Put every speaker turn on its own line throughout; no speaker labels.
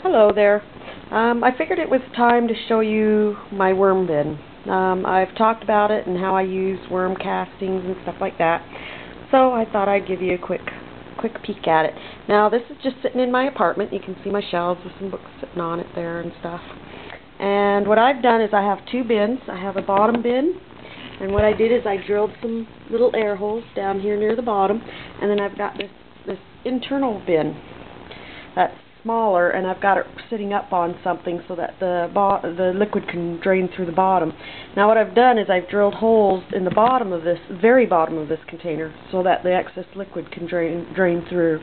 Hello there. I figured it was time to show you my worm bin. I've talked about it and how I use worm castings and stuff like that. So I thought I'd give you a quick peek at it. Now this is just sitting in my apartment. You can see my shelves with some books sitting on it there and stuff. And what I've done is I have two bins. I have a bottom bin, and what I did is I drilled some little air holes down here near the bottom, and then I've got this internal bin that's smaller, and I've got it sitting up on something so that the liquid can drain through the bottom. Now what I've done is I've drilled holes in the bottom of this, very bottom of this container, so that the excess liquid can drain through.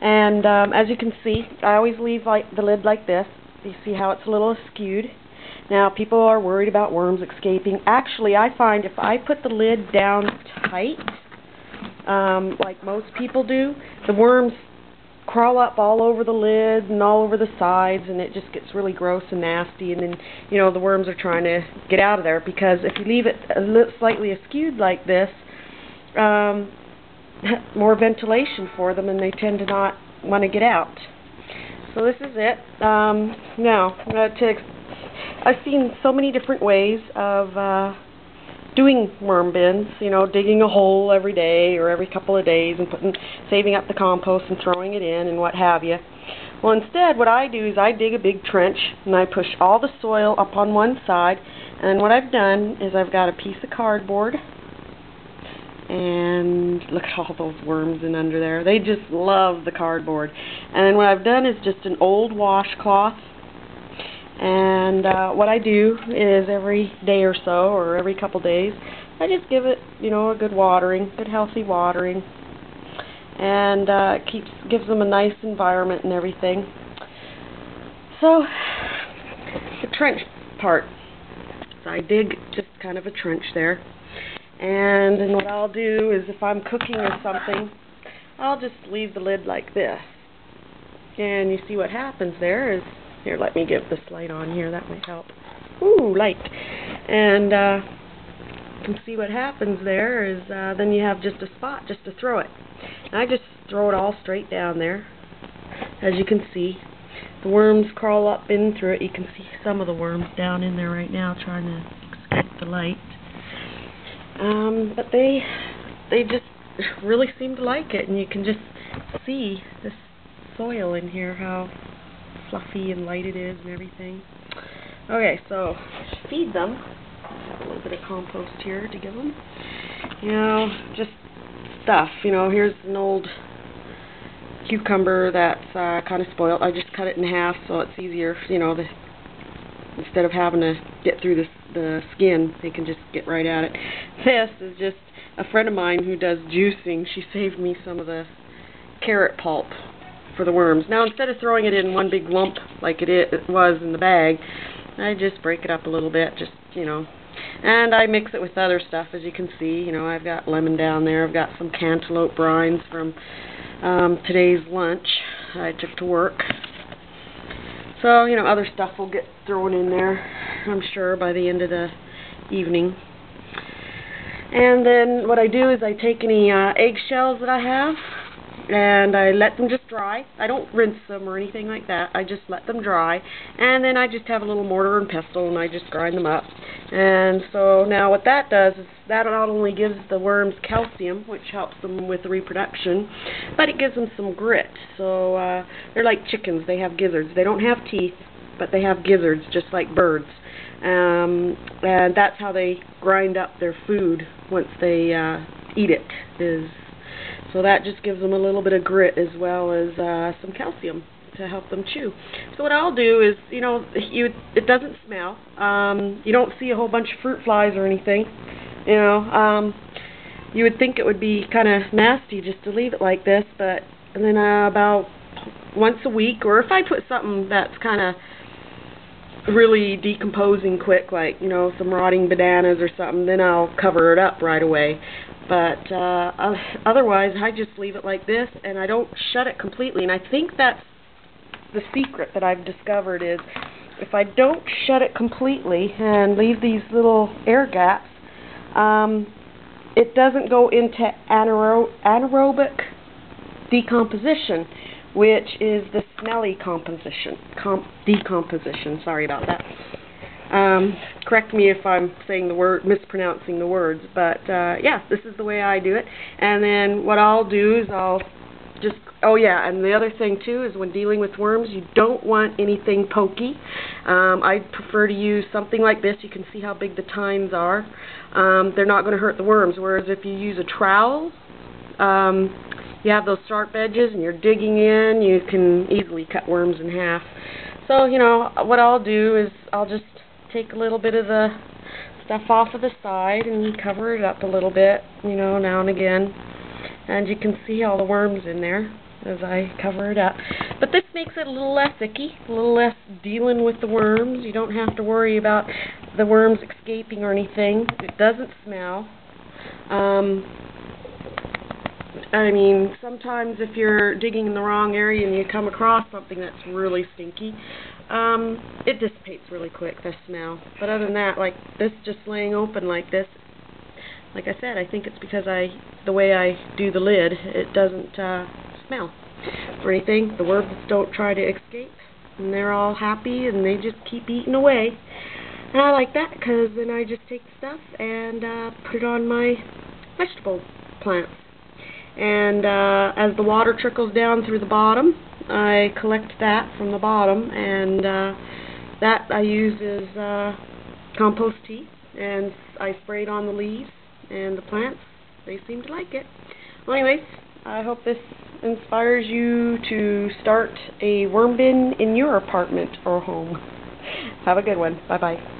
And as you can see, I always leave the lid like this. You see how it's a little skewed. Now people are worried about worms escaping. Actually, I find if I put the lid down tight, like most people do, the worms crawl up all over the lid and all over the sides, and it just gets really gross and nasty, and then the worms are trying to get out of there, because if you leave it slightly askewed like this, more ventilation for them, and they tend to not want to get out. So this is it. Now I've seen so many different ways of doing worm bins, digging a hole every day or every couple of days and saving up the compost and throwing it in and what have you. Well, instead what I do is I dig a big trench and I push all the soil up on one side, and what I've done is I've got a piece of cardboard, and look at all those worms in under there. They just love the cardboard. And then what I've done is just an old washcloth. And what I do is every day or so, or every couple days, I just give it, a good watering, good healthy watering, and gives them a nice environment and everything. So the trench part, so I dig just kind of a trench there, and then what I'll do is if I'm cooking or something, I'll just leave the lid like this, and you see what happens there is. Here, let me get this light on here. That might help. Ooh, light. And you can see what happens there is then you have just a spot just to throw it. And I just throw it all straight down there. As you can see, the worms crawl up in through it. You can see some of the worms down in there right now trying to escape the light. But they just really seem to like it, and you can just see this soil in here, how fluffy and light it is and everything. Okay, so feed them. I have a little bit of compost here to give them. Just stuff. Here's an old cucumber that's kind of spoiled. I just cut it in half so it's easier, instead of having to get through the skin, they can just get right at it. This is just a friend of mine who does juicing. She saved me some of the carrot pulp for the worms. Now instead of throwing it in one big lump like it was in the bag, I just break it up a little bit, and I mix it with other stuff. As you can see, I've got lemon down there, I've got some cantaloupe brines from today's lunch I took to work. So, other stuff will get thrown in there, I'm sure, by the end of the evening. And then what I do is I take any eggshells that I have, and I let them just dry. I don't rinse them or anything like that. I just let them dry. And then I just have a little mortar and pestle, and I just grind them up. And so now what that does is that not only gives the worms calcium, which helps them with reproduction, but it gives them some grit. So they're like chickens. They have gizzards. They don't have teeth, but they have gizzards just like birds. And that's how they grind up their food once they eat it. So that just gives them a little bit of grit as well as some calcium to help them chew. So what I'll do is, it doesn't smell. You don't see a whole bunch of fruit flies or anything. You would think it would be kind of nasty just to leave it like this, but then about once a week, or if I put something that's kind of really decomposing quick, like some rotting bananas or something, then I'll cover it up right away. But otherwise, I just leave it like this, and I don't shut it completely. And I think that's the secret that I've discovered is if I don't shut it completely and leave these little air gaps, it doesn't go into anaerobic decomposition, which is the smelly decomposition. Sorry about that. Correct me if I'm saying the word, mispronouncing the words, but yeah, this is the way I do it. And then what I'll do is I'll just, oh yeah, and the other thing too is when dealing with worms, you don't want anything pokey. I prefer to use something like this. You can see how big the tines are. They're not going to hurt the worms, whereas if you use a trowel, you have those sharp edges and you're digging in, you can easily cut worms in half. So, you know, what I'll do is I'll just take a little bit of the stuff off of the side and cover it up a little bit, you know, now and again. And you can see all the worms in there as I cover it up. But this makes it a little less icky, a little less dealing with the worms. You don't have to worry about the worms escaping or anything. It doesn't smell. I mean, sometimes if you're digging in the wrong area and you come across something that's really stinky, it dissipates really quick, the smell. But other than that, like this just laying open like this, like I said, I think it's because the way I do the lid, it doesn't smell or anything. The worms don't try to escape, and they're all happy, and they just keep eating away. And I like that because then I just take the stuff and put it on my vegetable plants. And as the water trickles down through the bottom, I collect that from the bottom, and that I use as compost tea, and I spray it on the leaves and the plants. They seem to like it. Well, anyways, I hope this inspires you to start a worm bin in your apartment or home. Have a good one. Bye-bye.